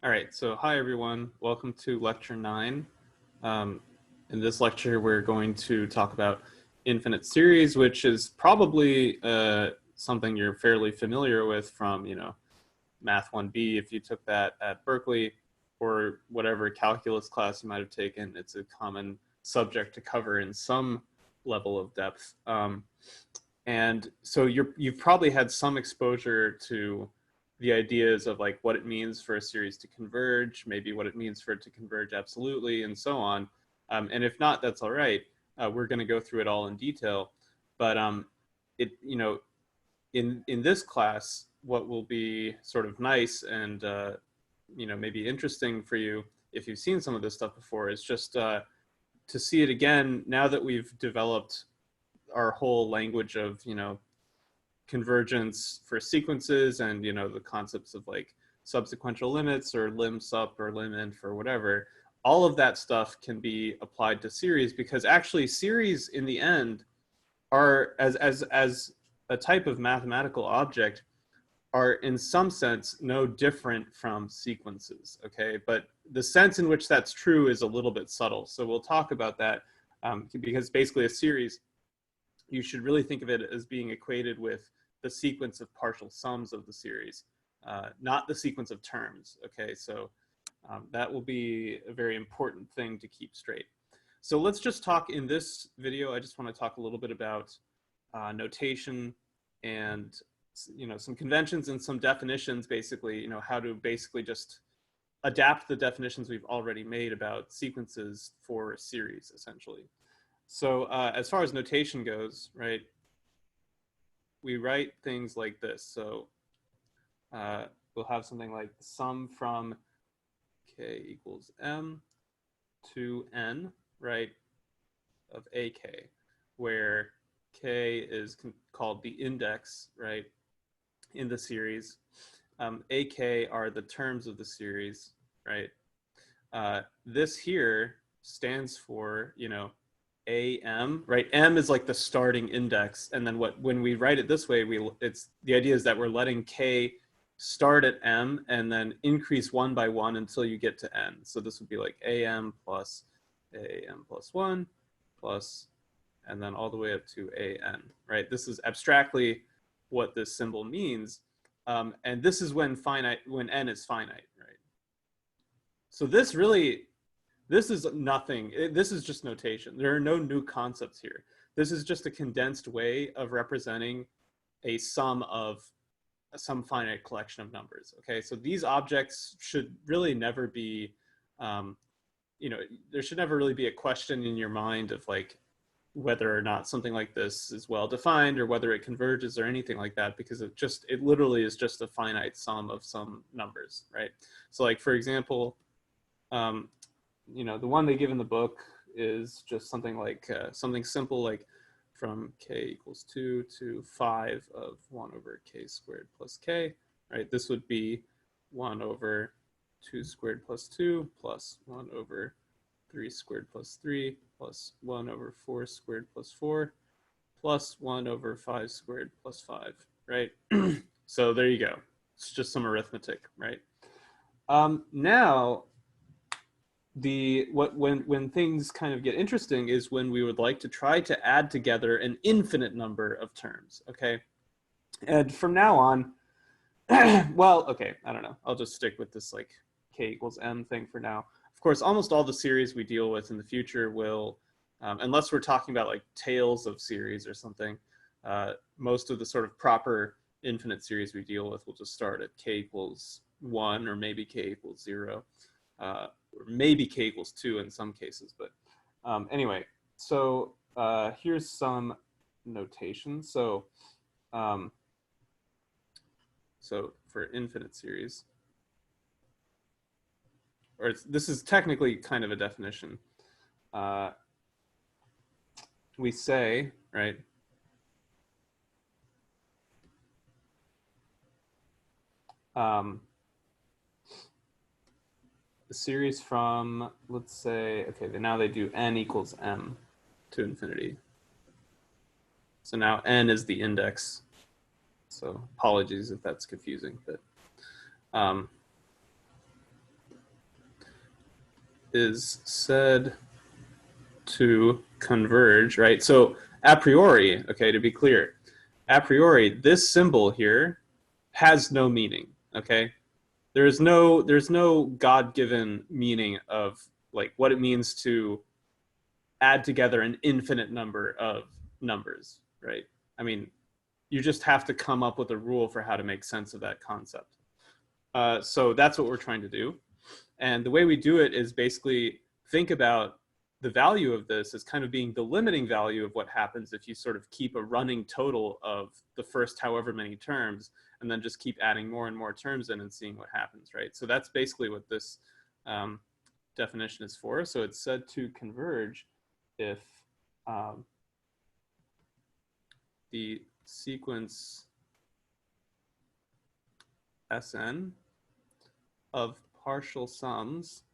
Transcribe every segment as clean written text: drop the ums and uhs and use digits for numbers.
All right, so hi everyone. Welcome to lecture 9. In this lecture, we're going to talk about infinite series, which is probably something you're fairly familiar with from, Math 1B if you took that at Berkeley, or whatever calculus class you might have taken. It's a common subject to cover in some level of depth. And so you've probably had some exposure to the ideas of like what it means for a series to converge, maybe what it means for it to converge absolutely, and so on. And if not, that's all right. We're going to go through it all in detail. But in this class, what will be sort of nice and maybe interesting for you if you've seen some of this stuff before is just to see it again now that we've developed our whole language of convergence for sequences and the concepts of like subsequential limits or lim sup or lim inf or whatever. All of that stuff can be applied to series because actually series in the end are as a type of mathematical object are in some sense no different from sequences, okay? But the sense in which that's true is a little bit subtle. So we'll talk about that because basically a series, you should really think of it as being equated with the sequence of partial sums of the series, not the sequence of terms, okay? So that will be a very important thing to keep straight. So let's just talk in this video. I just want to talk a little bit about notation and some conventions and some definitions, basically, how to basically just adapt the definitions we've already made about sequences for a series, essentially. So as far as notation goes, right, we write things like this. So we'll have something like sum from k equals m to n, right, of ak, where k is called the index, right, in the series. Ak are the terms of the series, right? This here stands for, AM, right? M is like the starting index, and then when we write it this way, it's the idea is that we're letting k start at m and then increase one by one until you get to n. So this would be like am plus 1 plus, and then all the way up to an, right? This is abstractly what this symbol means, and this is when n is finite, right? So this is nothing. This is just notation. There are no new concepts here. This is just a condensed way of representing a sum of some finite collection of numbers. Okay, so these objects should really never be, there should never really be a question in your mind of like whether or not something like this is well defined or whether it converges or anything like that, because it literally is just a finite sum of some numbers, right? So like, for example, the one they give in the book is just something like something simple like from k equals 2 to 5 of 1 over k squared plus k, right? This would be 1 over 2 squared plus 2 plus 1 over 3 squared plus 3 plus 1 over 4 squared plus 4 plus 1 over 5 squared plus 5, right? So there you go. It's just some arithmetic, right? Now, when things kind of get interesting is when we would like to try to add together an infinite number of terms, okay? And from now on, well, okay, I don't know. I'll just stick with this like k equals m thing for now. Of course, almost all the series we deal with in the future will, unless we're talking about like tails of series or something, most of the sort of proper infinite series we deal with will just start at k equals 1 or maybe k equals 0. Or maybe k equals 2 in some cases, but anyway, so here's some notation. So for infinite series, or this is technically kind of a definition. We say, right, the series from, let's say, okay, now they do n equals m to infinity. So now n is the index. So apologies if that's confusing, but is said to converge, right? So a priori, okay, to be clear, a priori, this symbol here has no meaning, okay? There's no God-given meaning of like what it means to add together an infinite number of numbers, right? I mean, you just have to come up with a rule for how to make sense of that concept. So that's what we're trying to do. And the way we do it is basically think about the value of this as kind of being the limiting value of what happens if you sort of keep a running total of the first however many terms, and then just keep adding more and more terms in and seeing what happens, right? So that's basically what this definition is for. So it's said to converge if the sequence Sn of partial sums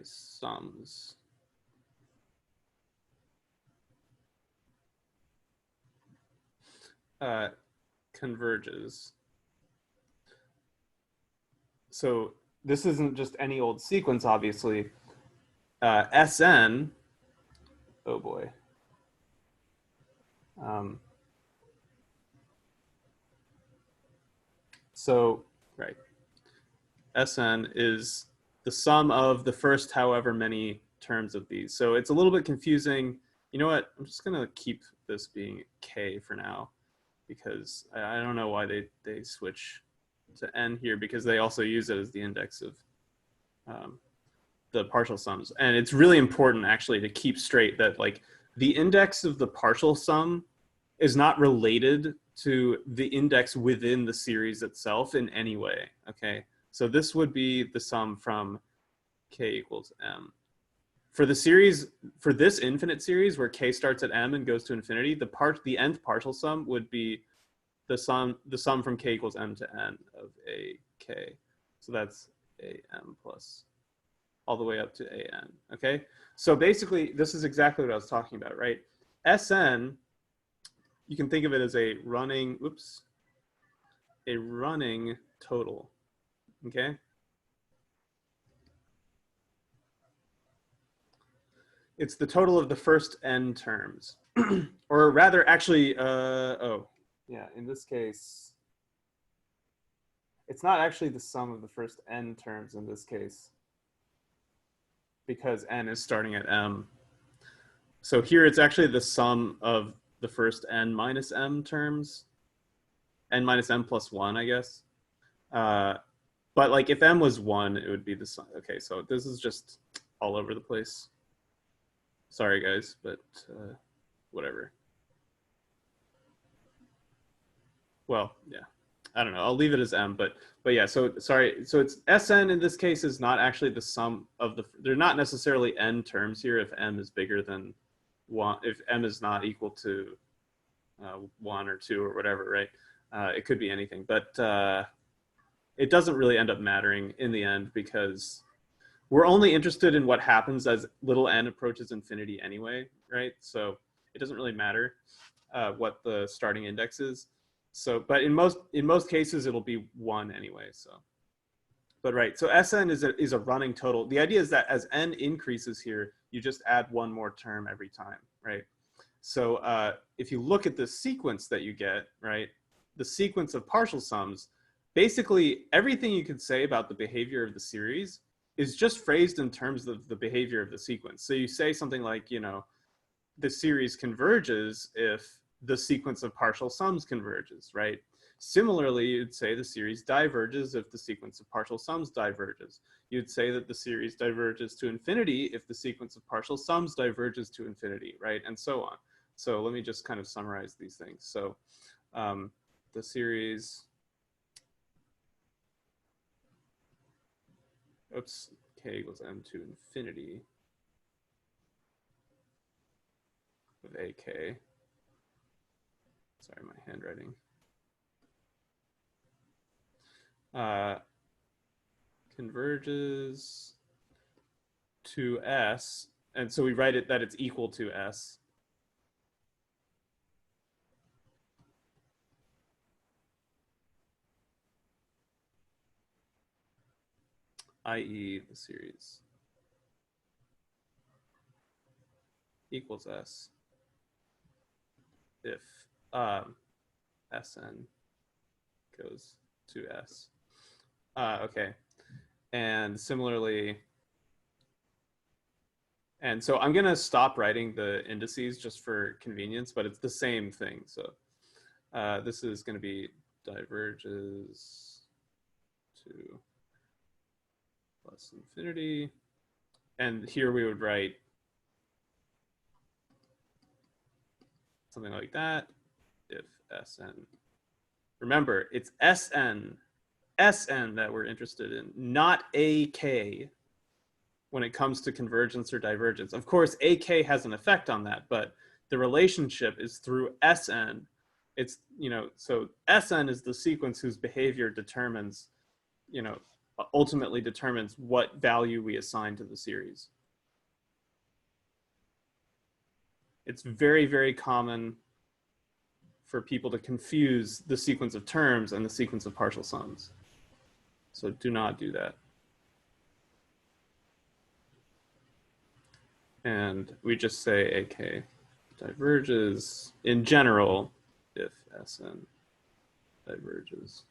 sums converges. So this isn't just any old sequence, obviously. Sn, oh boy. So, right. Sn is the sum of the first however many terms of these. So it's a little bit confusing. You know what? I'm just going to keep this being k for now, because I don't know why they switch to n here, because they also use it as the index of the partial sums. And it's really important actually to keep straight that like the index of the partial sum is not related to the index within the series itself in any way, okay? So this would be the sum from k equals m. For the series, for this infinite series where k starts at m and goes to infinity, the nth partial sum would be the sum from k equals m to n of a k. So that's a m plus all the way up to a n, okay? So basically, this is exactly what I was talking about, right? Sn, you can think of it as a running total, okay? It's the total of the first n terms. Or rather, actually, in this case, it's not actually the sum of the first n terms in this case, because n is starting at m. So here it's actually the sum of the first n minus m terms, n minus m plus 1, I guess. But like if m was 1, it would be the sum. Okay, so this is just all over the place. Sorry, guys, but whatever. Well, yeah, I don't know. I'll leave it as m, but yeah. So sorry. So it's Sn in this case is not actually the sum of the. They're not necessarily n terms here. If m is bigger than 1, if m is not equal to 1 or 2 or whatever, right? It could be anything, but it doesn't really end up mattering in the end, because we're only interested in what happens as little n approaches infinity anyway, right? So it doesn't really matter what the starting index is. So, but in most cases, it'll be 1 anyway. So, but right. So Sn is a running total. The idea is that as n increases here, you just add one more term every time, right? So if you look at the sequence that you get, right, the sequence of partial sums, basically everything you could say about the behavior of the series is just phrased in terms of the behavior of the sequence. So you say something like, you know, the series converges if the sequence of partial sums converges, right? Similarly, you'd say the series diverges if the sequence of partial sums diverges. You'd say that the series diverges to infinity if the sequence of partial sums diverges to infinity, right? And so on. So let me just kind of summarize these things. So the series, k equals m to infinity of ak. Sorry, my handwriting. Converges to S, and so we write it that it's equal to S. i.e. the series equals S if Sn goes to S. Okay. And similarly, and so I'm going to stop writing the indices just for convenience, but it's the same thing. So this is going to be diverges to plus infinity. And here we would write something like that if Sn. Remember, it's Sn that we're interested in, not AK when it comes to convergence or divergence. Of course, AK has an effect on that, but the relationship is through Sn. It's, so Sn is the sequence whose behavior determines, ultimately determines what value we assign to the series. It's very, very common for people to confuse the sequence of terms and the sequence of partial sums. So do not do that. And we just say AK diverges in general if Sn diverges,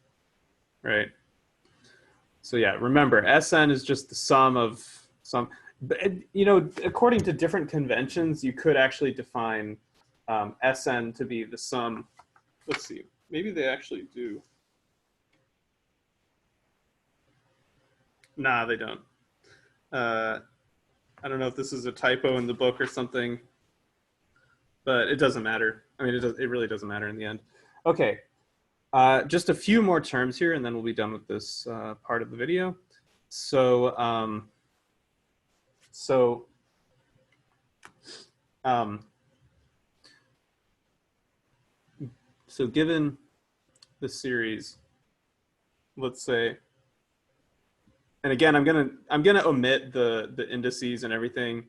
right? So yeah, remember, Sn is just the sum of some, but according to different conventions, you could actually define Sn to be the sum. Let's see, maybe they actually do. Nah, they don't. I don't know if this is a typo in the book or something, but it doesn't matter. I mean, it really doesn't matter in the end. Okay, just a few more terms here, and then we'll be done with this part of the video. So, so given the series, let's say, and again, I'm gonna omit the indices and everything,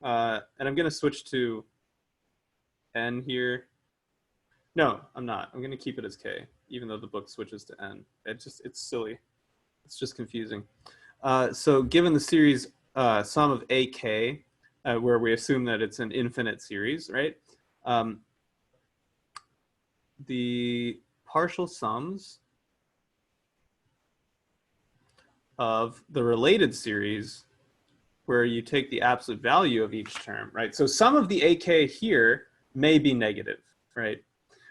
and I'm gonna switch to n here. No, I'm not. I'm gonna keep it as k, even though the book switches to n. It's silly. It's just confusing. So given the series sum of AK, where we assume that it's an infinite series, right? The partial sums of the related series where you take the absolute value of each term, right? So some of the AK here may be negative, right?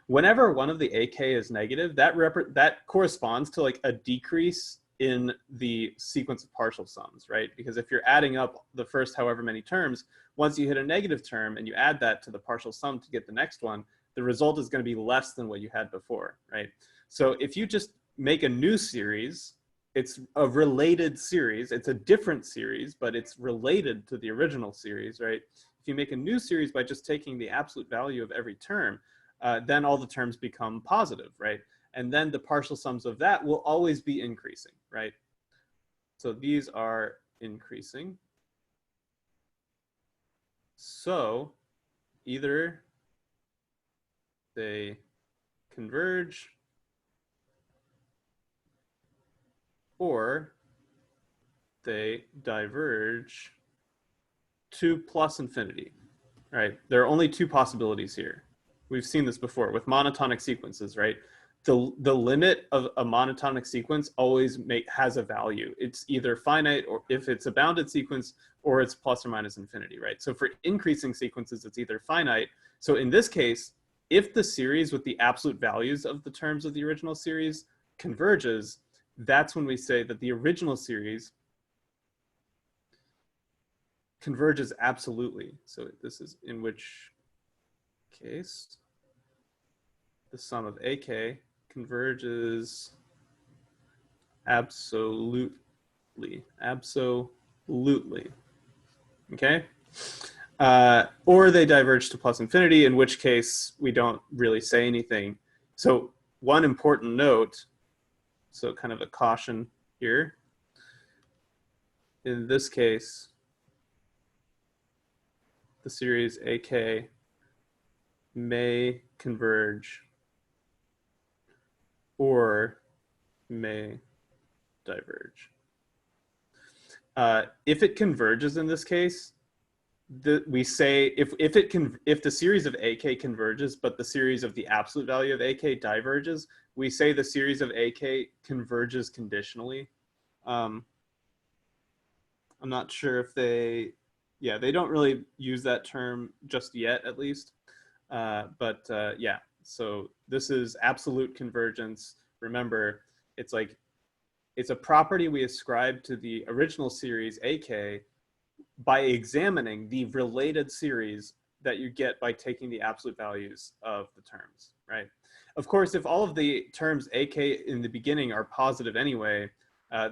Whenever one of the AK is negative, that corresponds to like a decrease in the sequence of partial sums, right? Because if you're adding up the first however many terms, once you hit a negative term and you add that to the partial sum to get the next one, the result is going to be less than what you had before, right? So if you just make a new series, it's a related series. It's a different series, but it's related to the original series, right? If you make a new series by just taking the absolute value of every term, then all the terms become positive, right? And then the partial sums of that will always be increasing, right? So these are increasing. So either they converge or they diverge to plus infinity, right? There are only two possibilities here. We've seen this before with monotonic sequences, right? The limit of a monotonic sequence always has a value. It's either finite, or if it's a bounded sequence, or it's plus or minus infinity, right? So for increasing sequences, it's either finite. So in this case, if the series with the absolute values of the terms of the original series converges, that's when we say that the original series converges absolutely. So this is in which case the sum of AK converges absolutely. Okay? Or they diverge to plus infinity, in which case we don't really say anything. So one important note, so kind of a caution here. In this case, the series AK may converge or may diverge. If it converges in this case, we say if the series of AK converges, but the series of the absolute value of AK diverges, we say the series of AK converges conditionally. I'm not sure if they don't really use that term just yet, at least. Yeah, so this is absolute convergence. Remember, it's like it's a property we ascribe to the original series AK by examining the related series that you get by taking the absolute values of the terms, right? Of course, if all of the terms AK in the beginning are positive anyway,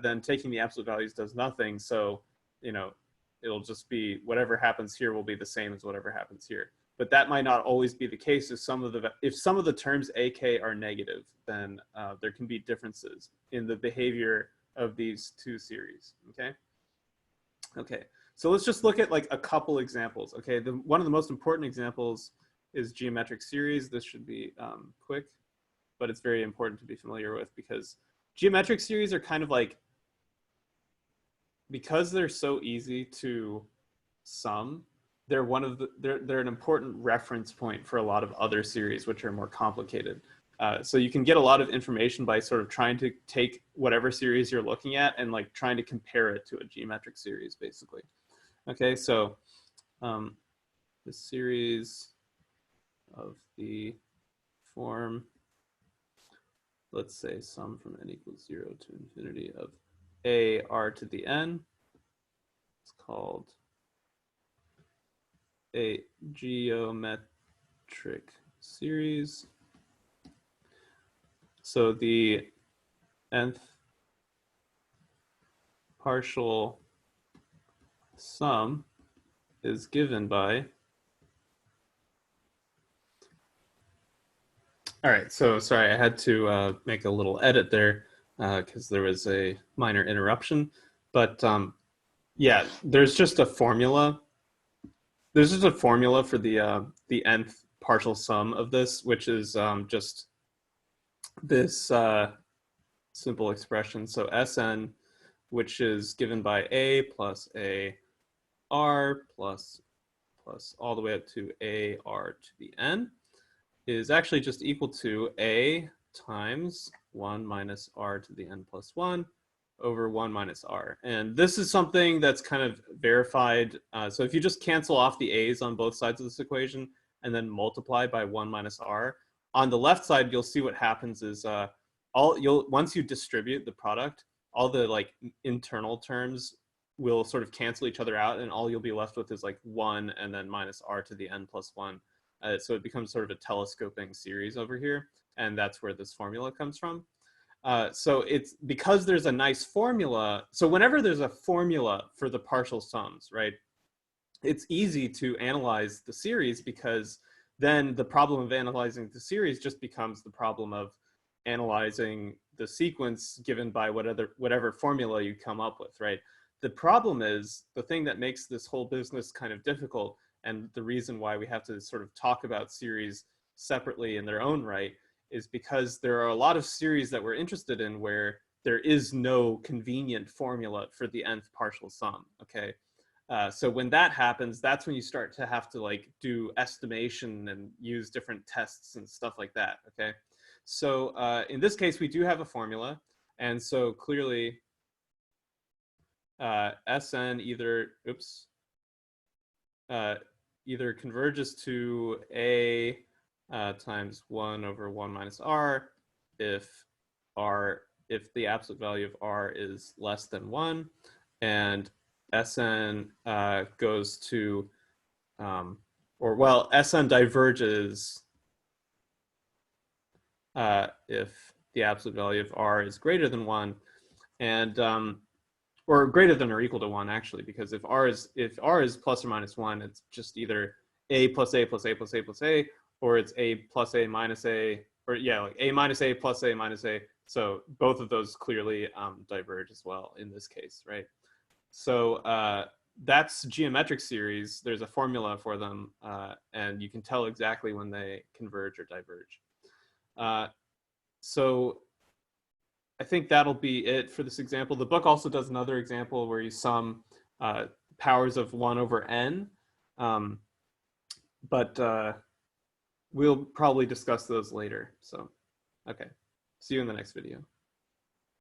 then taking the absolute values does nothing. So, it'll just be whatever happens here will be the same as whatever happens here. But that might not always be the case. If some of the terms AK are negative, then there can be differences in the behavior of these two series. Okay. So let's just look at like a couple examples. Okay, one of the most important examples is geometric series. This should be quick, but it's very important to be familiar with because geometric series are kind of like, because they're so easy to sum, they're an important reference point for a lot of other series which are more complicated. So you can get a lot of information by sort of trying to take whatever series you're looking at and like trying to compare it to a geometric series, basically. Okay, so the series of the form, let's say sum from n equals 0 to infinity of a r to the n, it's called a geometric series. So the nth partial sum is given by, all right, so sorry, I had to make a little edit there because there was a minor interruption, but yeah, there's just a formula. There's just a formula for the nth partial sum of this, which is just this simple expression. So Sn, which is given by a plus a r plus all the way up to a r to the n, is actually just equal to a times 1 minus r to the n plus 1 over 1 minus r. And this is something that's kind of verified. So if you just cancel off the a's on both sides of this equation and then multiply by 1 minus r, on the left side, you'll see what happens is once you distribute the product, all the like internal terms will sort of cancel each other out, and all you'll be left with is like 1 and then minus r to the n plus 1. So it becomes sort of a telescoping series over here, and that's where this formula comes from. So it's because there's a nice formula. So whenever there's a formula for the partial sums, right, it's easy to analyze the series, because then the problem of analyzing the series just becomes the problem of analyzing the sequence given by whatever formula you come up with, right? The problem is, the thing that makes this whole business kind of difficult, and the reason why we have to sort of talk about series separately in their own right, is because there are a lot of series that we're interested in where there is no convenient formula for the nth partial sum, okay? So when that happens, that's when you start to have to like do estimation and use different tests and stuff like that, okay? So in this case, we do have a formula. And so clearly Sn either converges to a times 1 over 1 minus r if the absolute value of r is less than 1, and Sn goes to, Sn diverges if the absolute value of r is greater than 1, and or greater than or equal to 1, actually, because if r is plus or minus 1, it's just either a plus a plus a plus a plus a, or it's a plus a minus a, or yeah, like a minus a plus a minus a. So both of those clearly diverge as well in this case, right? So that's geometric series. There's a formula for them, and you can tell exactly when they converge or diverge. So I think that'll be it for this example. The book also does another example where you sum powers of 1 over n, but we'll probably discuss those later. So, okay. See you in the next video.